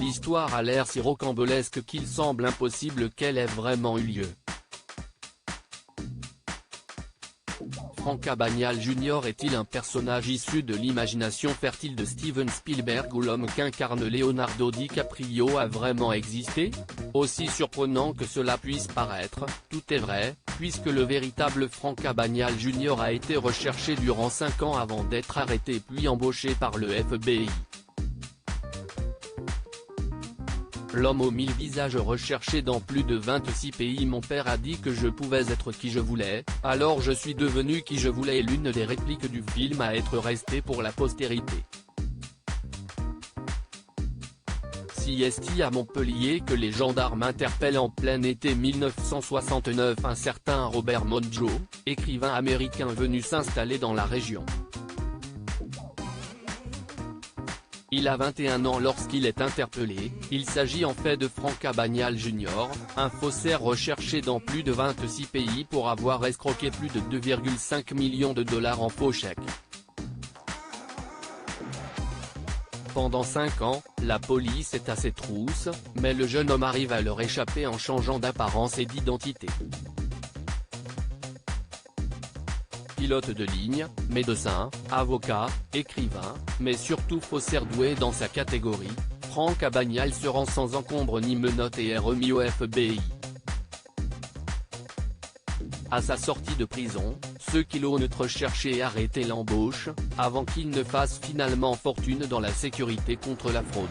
l'histoire a l'air si rocambolesque qu'il semble impossible qu'elle ait vraiment eu lieu. Franck Abagnale Jr. est-il un personnage issu de l'imagination fertile de Steven Spielberg ou l'homme qu'incarne Leonardo DiCaprio a vraiment existé? Aussi surprenant que cela puisse paraître, tout est vrai, puisque le véritable Franck Abagnale Jr. a été recherché durant 5 ans avant d'être arrêté puis embauché par le FBI. L'homme aux 1000 visages recherché dans plus de 26 pays. Mon père a dit que je pouvais être qui je voulais, alors je suis devenu qui je voulais et l'une des répliques du film a être restée pour la postérité. Si est à Montpellier que les gendarmes interpellent en plein été 1969 un certain Robert Monjo, écrivain américain venu s'installer dans la région. Il a 21 ans lorsqu'il est interpellé. Il s'agit en fait de Franck Abagnale Jr., un faussaire recherché dans plus de 26 pays pour avoir escroqué plus de 2,5 millions de dollars en faux chèques. Pendant 5 ans, la police est à ses trousses, mais le jeune homme arrive à leur échapper en changeant d'apparence et d'identité. Pilote de ligne, médecin, avocat, écrivain, mais surtout faussaire doué dans sa catégorie, Franck Abagnale se rend sans encombre ni menottes et est remis au FBI. À sa sortie de prison, ceux qui l'ont recherché et arrêté l'embauche, avant qu'il ne fasse finalement fortune dans la sécurité contre la fraude.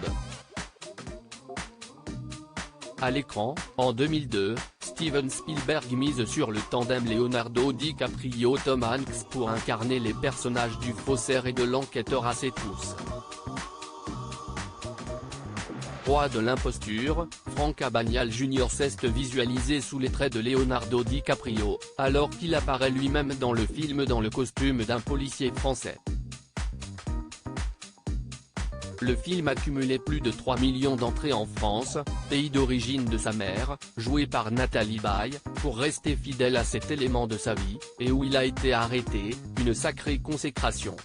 À l'écran, en 2002, Steven Spielberg mise sur le tandem Leonardo DiCaprio-Tom Hanks pour incarner les personnages du faussaire et de l'enquêteur à ses trousses. Roi de l'imposture, Franck Abagnale Jr. s'est visualisé sous les traits de Leonardo DiCaprio, alors qu'il apparaît lui-même dans le film dans le costume d'un policier français. Le film a cumulé plus de 3 millions d'entrées en France, pays d'origine de sa mère, jouée par Nathalie Baye, pour rester fidèle à cet élément de sa vie, et où il a été arrêté, une sacrée consécration.